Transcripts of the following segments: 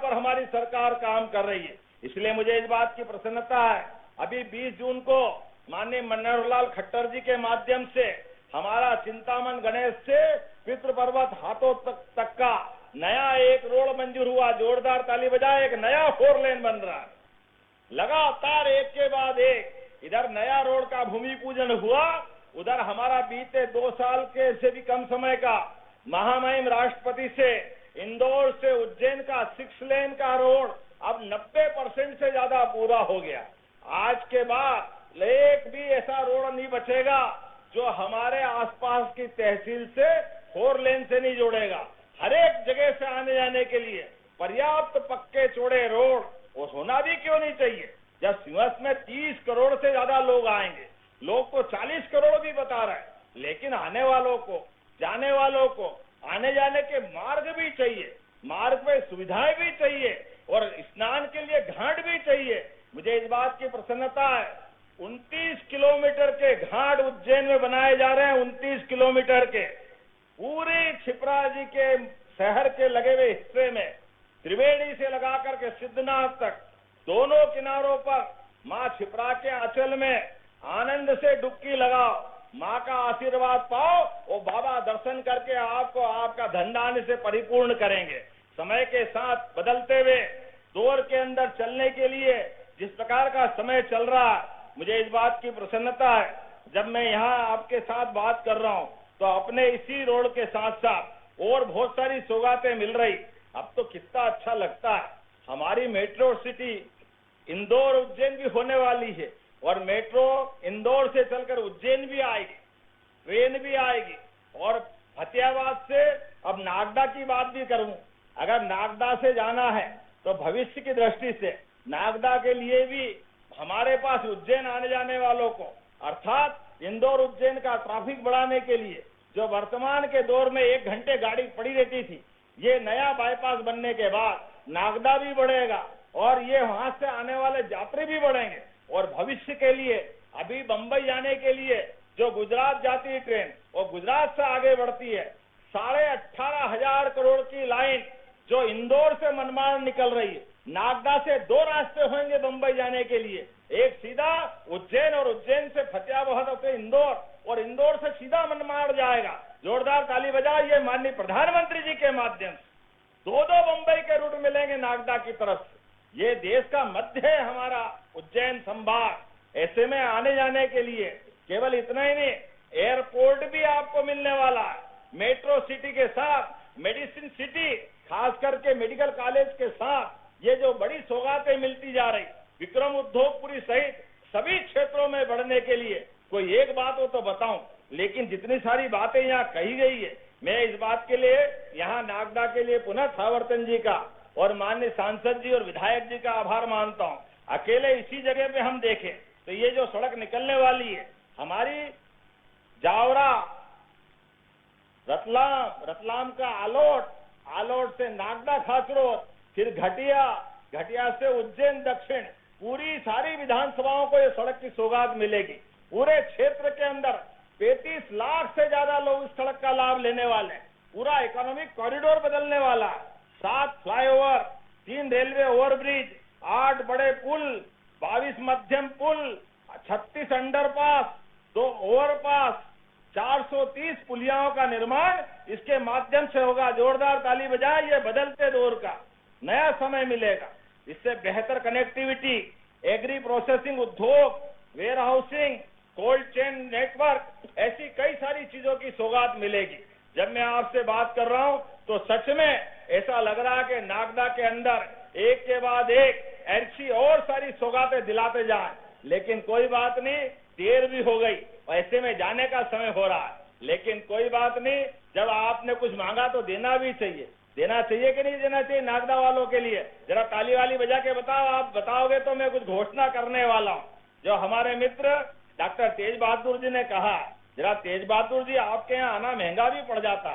पर हमारी सरकार काम कर रही है। इसलिए मुझे इस बात की प्रसन्नता है, अभी 20 जून को माननीय मनोहर लाल खट्टर जी के माध्यम से हमारा चिंतामन गणेश से पितृपर्वत हाथों तक का नया एक रोड मंजूर हुआ। जोरदार ताली बजाए, एक नया 4 लेन बन रहा है। लगातार एक के बाद एक इधर नया रोड का भूमि पूजन हुआ, उधर हमारा बीते 2 साल के से भी कम समय का महामहिम राष्ट्रपति से इंदौर से उज्जैन का 6 लेन का रोड अब 90% से ज्यादा पूरा हो गया। आज के बाद एक भी ऐसा रोड नहीं बचेगा जो हमारे आसपास की तहसील से 4 लेन से नहीं जोड़ेगा। हर एक जगह से आने जाने के लिए पर्याप्त पक्के चौड़े रोड वो होना भी क्यों नहीं चाहिए। जब सिंहस्थ में 30 करोड़ से ज्यादा लोग आएंगे, लोग तो 40 करोड़ भी बता रहे हैं, लेकिन आने वालों को, जाने वालों को आने जाने के मार्ग भी चाहिए, मार्ग में सुविधाएं भी चाहिए और स्नान के लिए घाट भी चाहिए। मुझे इस बात की प्रसन्नता है, 29 किलोमीटर के घाट उज्जैन में बनाए जा रहे हैं। 29 किलोमीटर के पूरे क्षिप्रा जी के शहर के लगे हुए हिस्से में त्रिवेणी से लगाकर के सिद्धनाथ तक दोनों किनारों पर मां क्षिप्रा के आंचल में आनंद से डुबकी लगाओ, मां का आशीर्वाद पाओ, वो बाबा दर्शन करके आपको आपका धनदान से परिपूर्ण करेंगे। समय के साथ बदलते हुए दौर के अंदर चलने के लिए जिस प्रकार का समय चल रहा है, मुझे इस बात की प्रसन्नता है, जब मैं यहाँ आपके साथ बात कर रहा हूँ तो अपने इसी रोड के साथ साथ और बहुत सारी सौगातें मिल रही। अब तो कितना अच्छा लगता है, हमारी मेट्रो सिटी इंदौर उज्जैन भी होने वाली है और मेट्रो इंदौर से चलकर उज्जैन भी आएगी, ट्रेन भी आएगी। और फतेहाबाद से अब नागदा की बात भी करूं, अगर नागदा से जाना है तो भविष्य की दृष्टि से नागदा के लिए भी हमारे पास उज्जैन आने जाने वालों को, अर्थात इंदौर उज्जैन का ट्रैफिक बढ़ाने के लिए जो वर्तमान के दौर में 1 घंटे गाड़ी पड़ी रहती थी, ये नया बाईपास बनने के बाद नागदा भी बढ़ेगा और ये वहां से आने वाले यात्री भी बढ़ेंगे। और भविष्य के लिए अभी बंबई जाने के लिए जो गुजरात जाती है ट्रेन, वो गुजरात से आगे बढ़ती है। 18,500 करोड़ की लाइन जो इंदौर से मनमाड़ निकल रही है, नागदा से 2 रास्ते होंगे बंबई जाने के लिए, एक सीधा उज्जैन और उज्जैन से फतेहाबाद होकर इंदौर और इंदौर से सीधा मनमाड़ जाएगा। जोरदार ताली बजाओ, ये माननीय प्रधानमंत्री जी के माध्यम से 2 बंबई के रूट मिलेंगे नागदा की तरफ से। ये देश का मध्य है हमारा उज्जैन संभाग। ऐसे में आने जाने के लिए केवल इतना ही नहीं, एयरपोर्ट भी आपको मिलने वाला है। मेट्रो सिटी के साथ मेडिसिन सिटी, खास करके मेडिकल कॉलेज के साथ ये जो बड़ी सौगातें मिलती जा रही, विक्रम उद्योगपुरी सहित सभी क्षेत्रों में बढ़ने के लिए कोई एक बात हो तो बताऊं, लेकिन जितनी सारी बातें यहाँ कही गई है, मैं इस बात के लिए यहाँ नागदा के लिए पुनः थावरचंद जी का और माननीय सांसद जी और विधायक जी का आभार मानता हूँ। अकेले इसी जगह पे हम देखें तो ये जो सड़क निकलने वाली है हमारी जावरा रतलाम का आलोट से नागदा खाचरोद, फिर घटिया से उज्जैन दक्षिण, पूरी सारी विधानसभाओं को ये सड़क की सौगात मिलेगी। पूरे क्षेत्र के अंदर 35 लाख से ज्यादा लोग इस सड़क का लाभ लेने वाले हैं। पूरा इकोनॉमिक कॉरिडोर बदलने वाला है। 7 फ्लाईओवर, 3 रेलवे ओवरब्रिज, 8 बड़े पुल, 22 मध्यम पुल, 36 अंडरपास, 2 ओवरपास, 430 पुलियाओं का निर्माण इसके माध्यम से होगा। जोरदार ताली बजाए, ये बदलते दौर का नया समय मिलेगा। इससे बेहतर कनेक्टिविटी, एग्री प्रोसेसिंग उद्योग, warehousing, cold chain network, ऐसी कई सारी चीजों की सौगात मिलेगी। जब मैं आपसे बात कर रहा हूं तो सच में ऐसा लग रहा है कि नागदा के अंदर एक के बाद एक ऐसी और सारी सौगातें दिलाते जाएं, लेकिन कोई बात नहीं, देर भी हो गई, ऐसे में जाने का समय हो रहा है। लेकिन कोई बात नहीं, जब आपने कुछ मांगा तो देना भी चाहिए। देना चाहिए कि नहीं देना चाहिए नागदा वालों के लिए? जरा ताली वाली बजा के बताओ। आप बताओगे तो मैं कुछ घोषणा करने वाला हूँ। जो हमारे मित्र डॉक्टर तेज बहादुर जी ने कहा, जरा तेज बहादुर जी, आपके यहाँ आना महंगा भी पड़ जाता।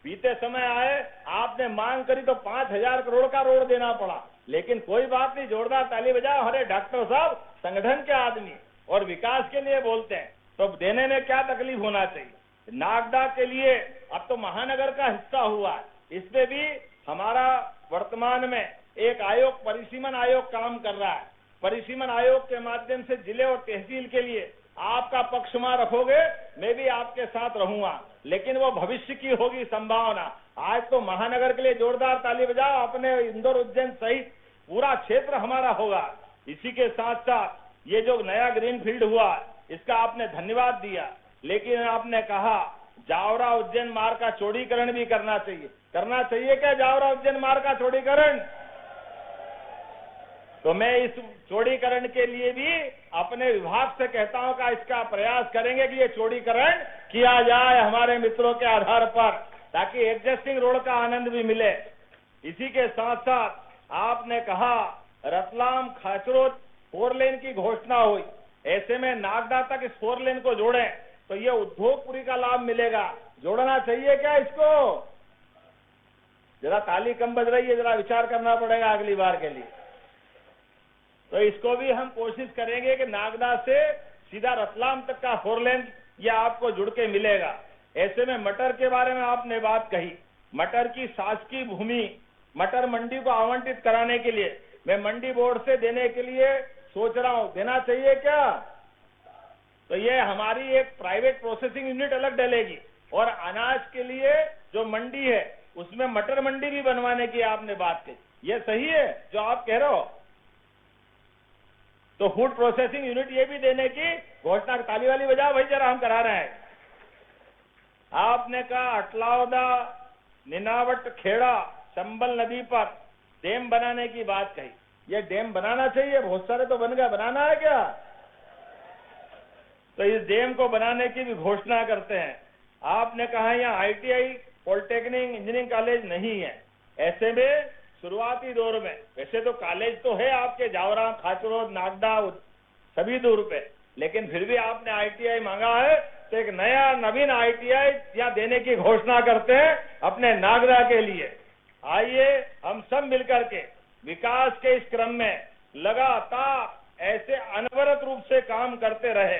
बीते समय आए, आपने मांग करी तो 5,000 करोड़ का रोड देना पड़ा, लेकिन कोई बात नहीं, जोरदार ताली बजाओ। अरे डॉक्टर साहब संगठन के आदमी और विकास के लिए बोलते हैं, तो देने में क्या तकलीफ होना चाहिए। नागदा के लिए अब तो महानगर का हिस्सा हुआ है, इसमें भी हमारा वर्तमान में एक आयोग, परिसीमन आयोग काम कर रहा है। परिसीमन आयोग के माध्यम से जिले और तहसील के लिए आपका पक्ष में रखोगे, मैं भी आपके साथ रहूंगा, लेकिन वो भविष्य की होगी संभावना। आज तो महानगर के लिए जोरदार ताली बजाओ, अपने इंदौर उज्जैन सहित पूरा क्षेत्र हमारा होगा। इसी के साथ साथ ये जो नया ग्रीन फील्ड हुआ, इसका आपने धन्यवाद दिया, लेकिन आपने कहा जावरा उज्जैन मार्ग का चौड़ीकरण भी करना चाहिए। करना चाहिए क्या जावरा उज्जैन मार्ग का चौड़ीकरण? तो मैं इस चौड़ीकरण के लिए भी अपने विभाग से कहता हूं कि इसका प्रयास करेंगे कि ये चौड़ीकरण किया जाए हमारे मित्रों के आधार पर, ताकि एडजस्टिंग रोड का आनंद भी मिले। इसी के साथ साथ आपने कहा रतलाम खाचरोद 4 लेन की घोषणा हुई, ऐसे में नागदा तक इस 4 लेन को जोड़ें तो ये उद्योगपुरी का लाभ मिलेगा। जोड़ना चाहिए क्या इसको? जरा ताली कम बज रही है, जरा विचार करना पड़ेगा अगली बार के लिए। तो इसको भी हम कोशिश करेंगे कि नागदा से सीधा रतलाम तक का 4 लेन ये आपको जुड़ के मिलेगा। ऐसे में मटर के बारे में आपने बात कही, मटर की शासकीय भूमि मटर मंडी को आवंटित कराने के लिए मैं मंडी बोर्ड से देने के लिए सोच रहा हूं, देना चाहिए क्या? तो ये हमारी एक प्राइवेट प्रोसेसिंग यूनिट अलग डलेगी और अनाज के लिए जो मंडी है उसमें मटर मंडी भी बनवाने की आपने बात कही। ये सही है जो आप कह रहे हो? तो फूड प्रोसेसिंग यूनिट ये भी देने की घोषणा, ताली वाली बजाओ भाई जरा, हम करा रहे हैं। आपने कहा अटलावदा निनावट खेड़ा चंबल नदी पर डैम बनाने की बात कही। ये डैम बनाना चाहिए, बहुत सारे तो बन गए, बनाना है क्या? तो इस डैम को बनाने की भी घोषणा करते हैं। आपने कहा यहाँ ITI पॉलिटेक्निक इंजीनियरिंग कॉलेज नहीं है, ऐसे में शुरुआती दौर में, वैसे तो कॉलेज तो है आपके जावरा खाचरोद नागदा सभी दूर पे, लेकिन फिर भी आपने ITI मांगा है, तो एक नया नवीन ITI यहाँ देने की घोषणा करते हैं अपने नागदा के लिए। आइए हम सब मिलकर के विकास के इस क्रम में लगातार ऐसे अनवरत रूप से काम करते रहे।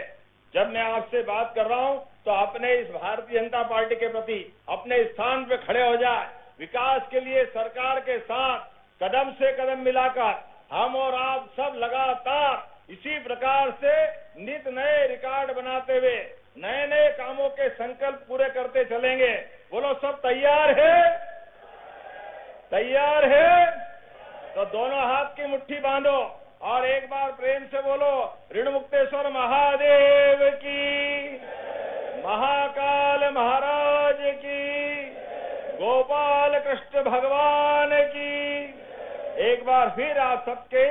जब मैं आपसे बात कर रहा हूं तो अपने इस भारतीय जनता पार्टी के प्रति अपने स्थान पे खड़े हो जाए। विकास के लिए सरकार के साथ कदम से कदम मिलाकर हम और आप सब लगातार इसी प्रकार से नित नए रिकॉर्ड बनाते हुए नए नए कामों के संकल्प पूरे करते चलेंगे। बोलो सब तैयार है? तैयार है? तो दोनों हाथ की मुट्ठी बांधो और एक बार प्रेम से बोलो, ऋण मुक्तेश्वर महादेव की, महाकाल महाराज की, गोपाल कृष्ण भगवान की। एक बार फिर आप सबके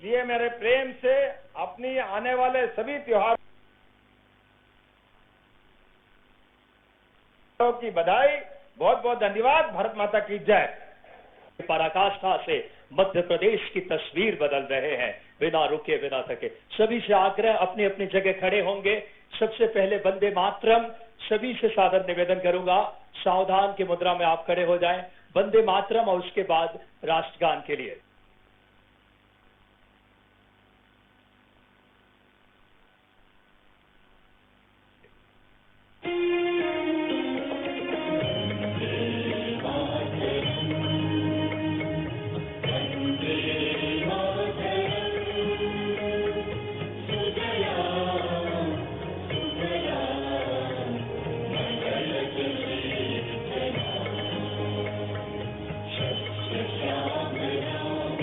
लिए मेरे प्रेम से अपनी आने वाले सभी त्योहारों की बधाई, बहुत बहुत धन्यवाद। भारत माता की जय। पराकाष्ठा से मध्य प्रदेश की तस्वीर बदल रहे हैं, बिना रुके बिना थके। सभी से आग्रह, अपनी अपनी जगह खड़े होंगे। सबसे पहले वंदे मातरम, सभी से सादर निवेदन करूंगा, सावधान की मुद्रा में आप खड़े हो जाएं। वंदे मातरम और उसके बाद राष्ट्रगान के लिए। श्याम राम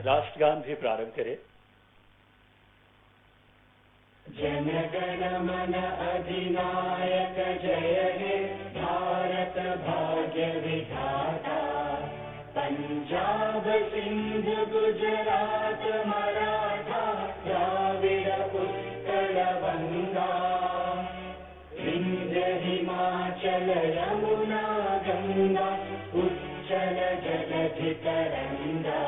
राष्ट्रगान भी प्रारंभ करें। जनगण मन अधिनायक जय हे भारत भाग्य विधाता, पंजाब सिंध गुजरात मराठा द्राविड़ उत्कल बंगा, विंध्य हिमाचल यमुना गंगा उच्चल जलधि तरंगा,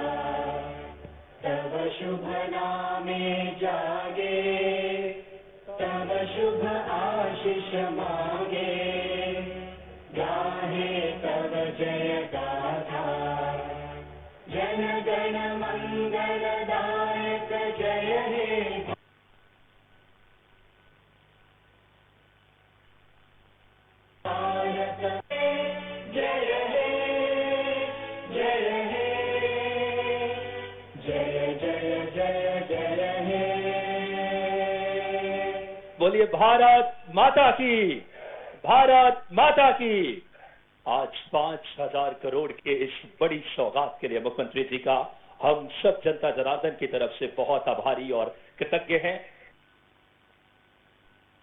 तव शुभ नामे जागे, तव शुभ आशीष मांगे, गाहे तव जय गाथा, जन गण मंगलदायक जय हे भारत, जय हे जय हे जय जय जय जय हे। बोलिए भारत माता की, भारत माता की। आज 5,000 करोड़ के इस बड़ी सौगात के लिए मुख्यमंत्री जी का हम सब जनता जनार्दन की तरफ से बहुत आभारी और कृतज्ञ हैं।